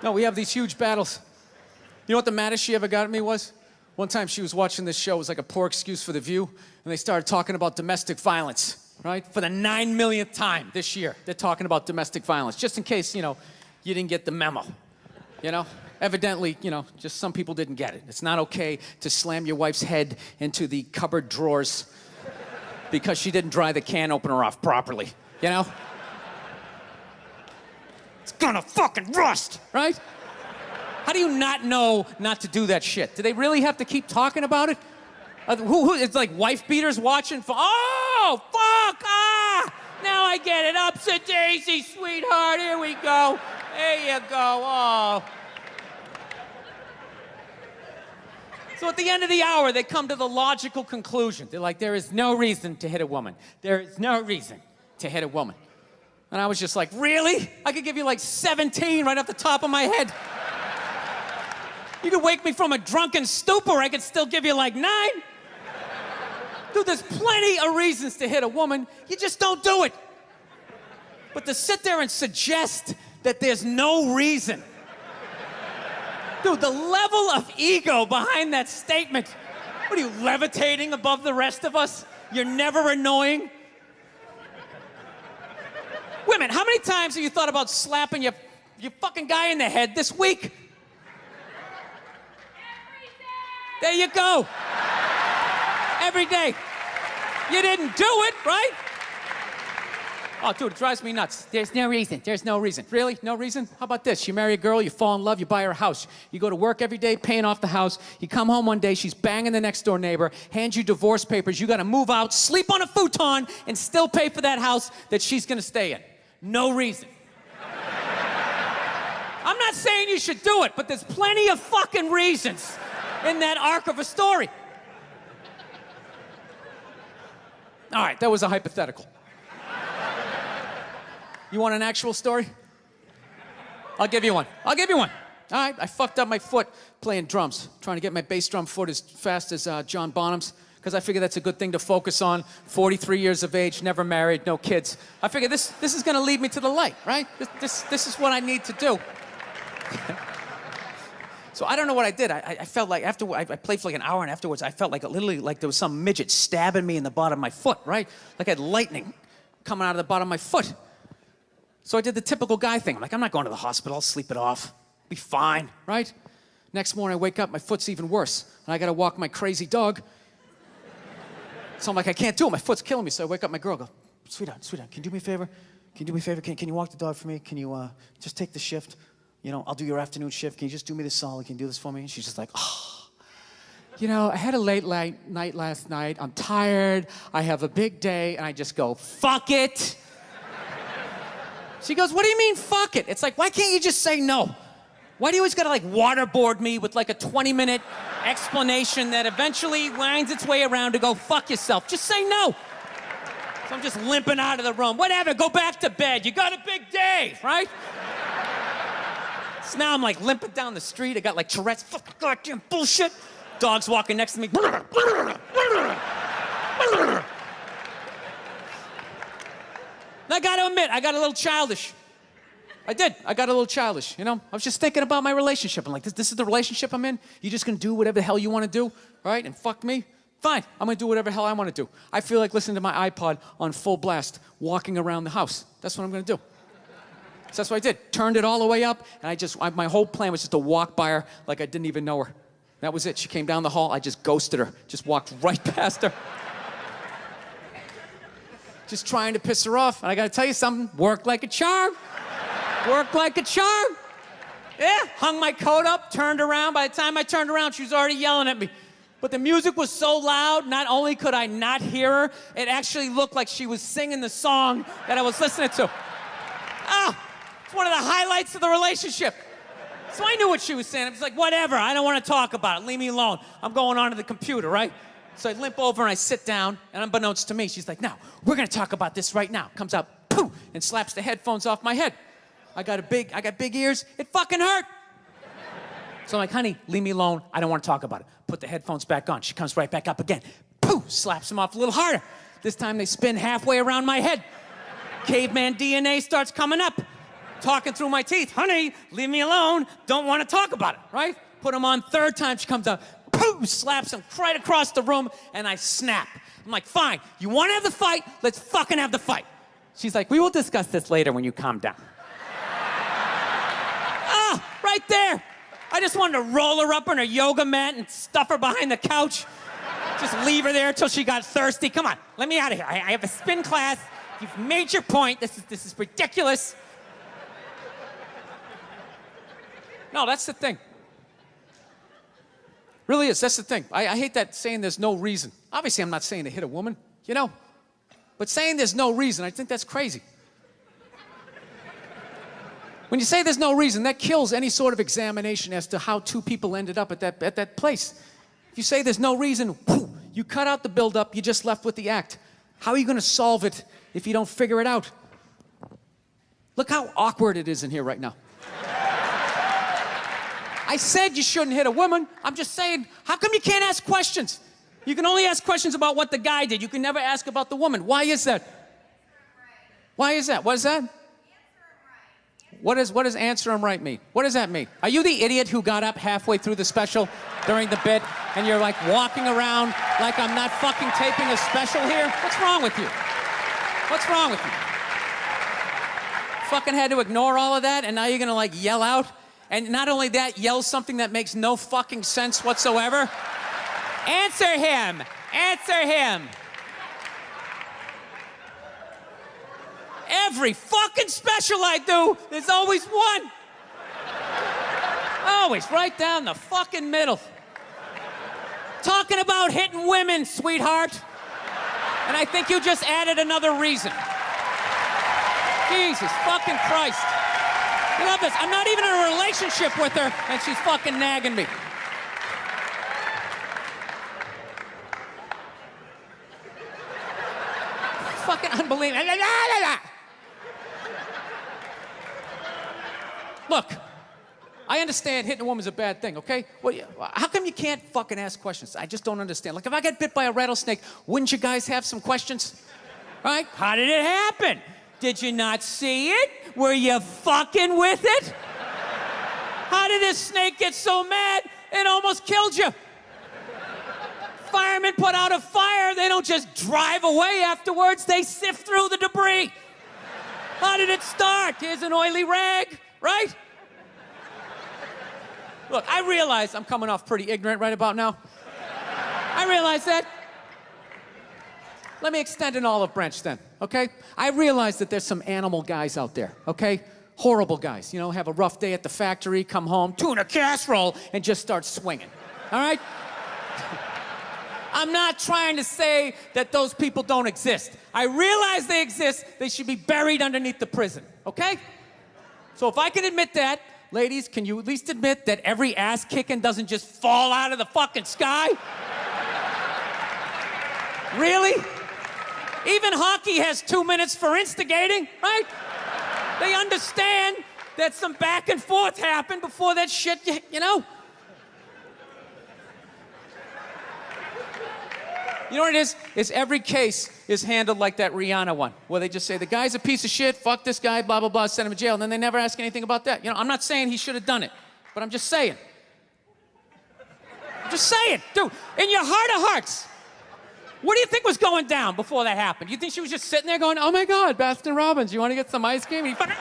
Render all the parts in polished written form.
No, we have these huge battles. You know what the maddest she ever got at me was? One time she was watching this show, it was like a poor excuse for The View, and they started talking about domestic violence, right? For the 9 millionth time this year, they're talking about domestic violence, just in case, you didn't get the memo, Evidently, just some people didn't get it. It's not okay to slam your wife's head into the cupboard drawers because she didn't dry the can opener off properly, It's gonna fucking rust, right? How do you not know not to do that shit? Do they really have to keep talking about it? It's like wife beaters watching. Oh, fuck! Now I get it. Ups a daisy, sweetheart. Here we go. There you go. Oh. So at the end of the hour, they come to the logical conclusion. They're like, there is no reason to hit a woman. There is no reason to hit a woman. And I was just like, really? I could give you like 17 right off the top of my head. You could wake me from a drunken stupor, I could still give you like 9. Dude, there's plenty of reasons to hit a woman. You just don't do it. But to sit there and suggest that there's no reason. Dude, the level of ego behind that statement. What are you, levitating above the rest of us? You're never annoying? Women, how many times have you thought about slapping your fucking guy in the head this week? There you go. Every day. You didn't do it, right? Oh, dude, it drives me nuts. There's no reason. There's no reason. Really? No reason? How about this? You marry a girl, you fall in love, you buy her a house. You go to work every day, paying off the house. You come home one day, she's banging the next door neighbor, hands you divorce papers. You got to move out, sleep on a futon, and still pay for that house that she's going to stay in. No reason. I'm not saying you should do it, but there's plenty of fucking reasons in that arc of a story. All right, that was a hypothetical. You want an actual story? I'll give you one. All right, I fucked up my foot playing drums, trying to get my bass drum foot as fast as John Bonham's, because I figure that's a good thing to focus on. 43 years of age, never married, no kids. I figure this is gonna lead me to the light, right? This is what I need to do. So I don't know what I did. I felt like after I played for like an hour, and afterwards I felt like literally like there was some midget stabbing me in the bottom of my foot, right? Like I had lightning coming out of the bottom of my foot. So I did the typical guy thing. I'm like, I'm not going to the hospital. I'll sleep it off. Be fine, right? Next morning I wake up, my foot's even worse, and I got to walk my crazy dog. So I'm like, I can't do it. My foot's killing me. So I wake up my girl, go, sweetheart, can you do me a favor? Can you do me a favor? Can you walk the dog for me? Can you just take the shift? I'll do your afternoon shift. Can you just do me this solid? Can you do this for me? And she's just like, oh, I had a late night last night. I'm tired. I have a big day. And I just go, fuck it. She goes, what do you mean, fuck it? It's like, why can't you just say no? Why do you always gotta like waterboard me with like a 20-minute explanation that eventually winds its way around to go, fuck yourself? Just say no. So I'm just limping out of the room. Whatever, go back to bed. You got a big day, right? So now I'm like limping down the street. I got like Tourette's, fucking goddamn bullshit. Dog's walking next to me. And I gotta admit, I got a little childish. I did. I got a little childish, I was just thinking about my relationship. I'm like, this is the relationship I'm in? You just gonna do whatever the hell you wanna do, right? And fuck me? Fine, I'm gonna do whatever the hell I wanna do. I feel like listening to my iPod on full blast, walking around the house. That's what I'm gonna do. So that's what I did. Turned it all the way up, and my whole plan was just to walk by her like I didn't even know her. That was it. She came down the hall, I just ghosted her. Just walked right past her. Just trying to piss her off. And I gotta tell you something, worked like a charm. Worked like a charm. Yeah, hung my coat up, turned around. By the time I turned around, she was already yelling at me. But the music was so loud, not only could I not hear her, it actually looked like she was singing the song that I was listening to. It's one of the highlights of the relationship. So I knew what she was saying. I was like, whatever, I don't want to talk about it. Leave me alone. I'm going onto the computer, right? So I limp over and I sit down, and unbeknownst to me, she's like, no, we're gonna talk about this right now. Comes out, pooh, and slaps the headphones off my head. I got big ears, it fucking hurt. So I'm like, honey, leave me alone, I don't wanna talk about it. Put the headphones back on, she comes right back up again. Pooh, slaps them off a little harder. This time they spin halfway around my head. Caveman DNA starts coming up. talking through my teeth. Honey, leave me alone. Don't want to talk about it, right? Put him on. Third time she comes out, poof, slaps him right across the room, and I snap. I'm like, fine, you want to have the fight? Let's fucking have the fight. She's like, we will discuss this later when you calm down. Ah, right there. I just wanted to roll her up on her yoga mat and stuff her behind the couch. Just leave her there until she got thirsty. Come on, let me out of here. I have a spin class. You've made your point. This is ridiculous. No, that's the thing. Really is, that's the thing. I hate that saying there's no reason. Obviously, I'm not saying to hit a woman, you know? But saying there's no reason, I think that's crazy. When you say there's no reason, that kills any sort of examination as to how two people ended up at that place. If you say there's no reason, whoo, you cut out the build-up, you're just left with the act. How are you going to solve it if you don't figure it out? Look how awkward it is in here right now. I said you shouldn't hit a woman. I'm just saying, how come you can't ask questions? You can only ask questions about what the guy did. You can never ask about the woman. Why is that? Why is that? What is that? What does answer him right mean? What does that mean? Are you the idiot who got up halfway through the special during the bit and you're like walking around like I'm not fucking taping a special here? What's wrong with you? What's wrong with you? Fucking had to ignore all of that and now you're gonna like yell out? And not only that, yell something that makes no fucking sense whatsoever? Answer him! Answer him! Every fucking special I do, there's always one. Always, right down the fucking middle. Talking about hitting women, sweetheart. And I think you just added another reason. Jesus fucking Christ. You love this. I'm not even in a relationship with her, and she's fucking nagging me. Fucking unbelievable. Look, I understand hitting a woman's a bad thing, okay? Well, how come you can't fucking ask questions? I just don't understand. Like, if I get bit by a rattlesnake, wouldn't you guys have some questions? Right? How did it happen? Did you not see it? Were you fucking with it? How did this snake get so mad it almost killed you? Firemen put out a fire, they don't just drive away afterwards, they sift through the debris. How did it start? Here's an oily rag, right? Look, I realize I'm coming off pretty ignorant right about now. I realize that. Let me extend an olive branch then, okay? I realize that there's some animal guys out there, okay? Horrible guys, you know, have a rough day at the factory, come home, tuna casserole, and just start swinging, all right? I'm not trying to say that those people don't exist. I realize they exist, they should be buried underneath the prison, okay? So if I can admit that, ladies, can you at least admit that every ass kicking doesn't just fall out of the fucking sky? Really? Even hockey has 2 minutes for instigating, right? They understand that some back and forth happened before that shit, you know? You know what it is? Is every case is handled like that Rihanna one, where they just say, the guy's a piece of shit, fuck this guy, blah, blah, blah, send him to jail, and then they never ask anything about that. You know, I'm not saying he should have done it, but I'm just saying. I'm just saying, dude, in your heart of hearts, what do you think was going down before that happened? You think she was just sitting there going, oh my God, Baskin Robbins, you want to get some ice cream? And he fucking,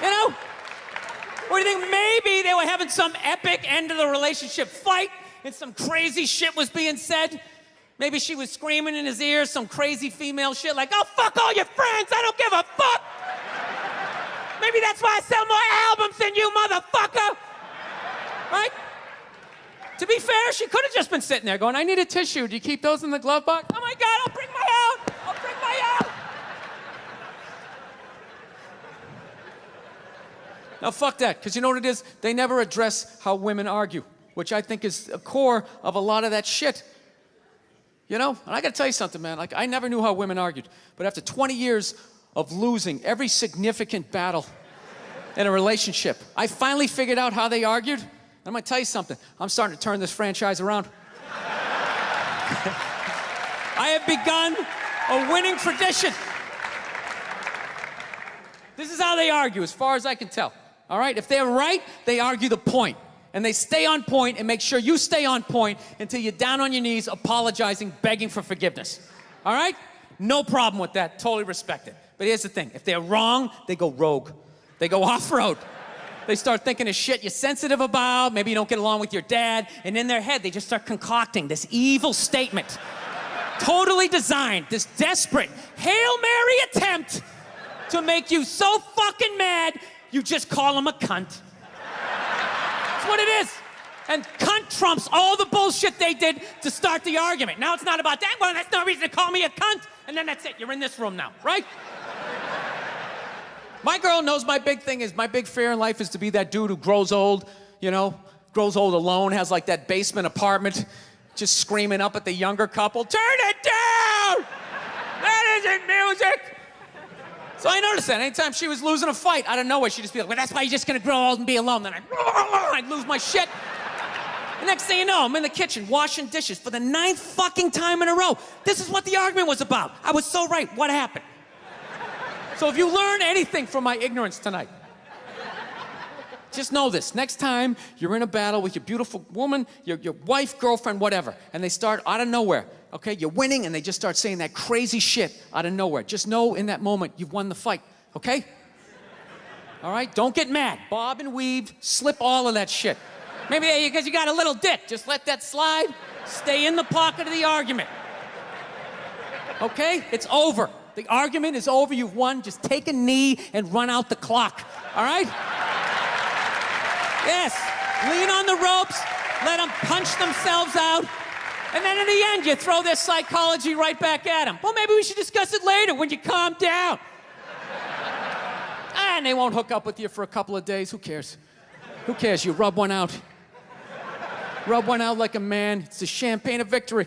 you know? Or do you think maybe they were having some epic end of the relationship fight and some crazy shit was being said? Maybe she was screaming in his ear some crazy female shit like, oh, fuck all your friends, I don't give a fuck. Maybe that's why I sell more albums than you, motherfucker. Right? To be fair, she could have just been sitting there going, I need a tissue. Do you keep those in the glove box? Oh my God, I'll bring my out. I'll bring my out. Now, fuck that, because you know what it is? They never address how women argue, which I think is a core of a lot of that shit. You know? And I gotta tell you something, man. Like, I never knew how women argued, but after 20 years of losing every significant battle in a relationship, I finally figured out how they argued. I'm gonna tell you something. I'm starting to turn this franchise around. I have begun A winning tradition. This is how they argue, as far as I can tell. All right? If they're right, they argue the point. And they stay on point and make sure you stay on point until you're down on your knees, apologizing, begging for forgiveness. All right? No problem with that. Totally respect it. But here's the thing. If they're wrong, they go rogue. They go off-road. They start thinking of shit you're sensitive about. Maybe you don't get along with your dad. And in their head, they just start concocting this evil statement. Totally designed, this desperate Hail Mary attempt to make you so fucking mad, you just call him a cunt. That's what it is. And cunt trumps all the bullshit they did to start the argument. Now it's not about that. Well, that's no reason to call me a cunt. And then that's it. You're in this room now, right? My girl knows my big thing is, my big fear in life is to be that dude who grows old, you know, grows old alone, has like that basement apartment, just screaming up at the younger couple, turn it down! That isn't music! So I noticed that anytime she was losing a fight, out of nowhere, she'd just be like, well, that's why you're just gonna grow old and be alone. Then I'd lose my shit. The next thing you know, I'm in the kitchen washing dishes for the 9th fucking time in a row. This is what the argument was about. I was so right. What happened? So if you learn anything from my ignorance tonight, just know this. Next time you're in a battle with your beautiful woman, your wife, girlfriend, whatever, and they start out of nowhere, okay? You're winning, and they just start saying that crazy shit out of nowhere. Just know in that moment you've won the fight, okay? All right? Don't get mad. Bob and weave, slip all of that shit. Maybe because you got a little dick. Just let that slide. Stay in the pocket of the argument. Okay? It's over. The argument is over. You've won. Just take a knee and run out the clock. All right? Yes. Lean on the ropes. Let them punch themselves out. And then in the end, you throw their psychology right back at them. Well, maybe we should discuss it later when you calm down. And they won't hook up with you for a couple of days. Who cares? Who cares? You rub one out. Rub one out like a man. It's the champagne of victory.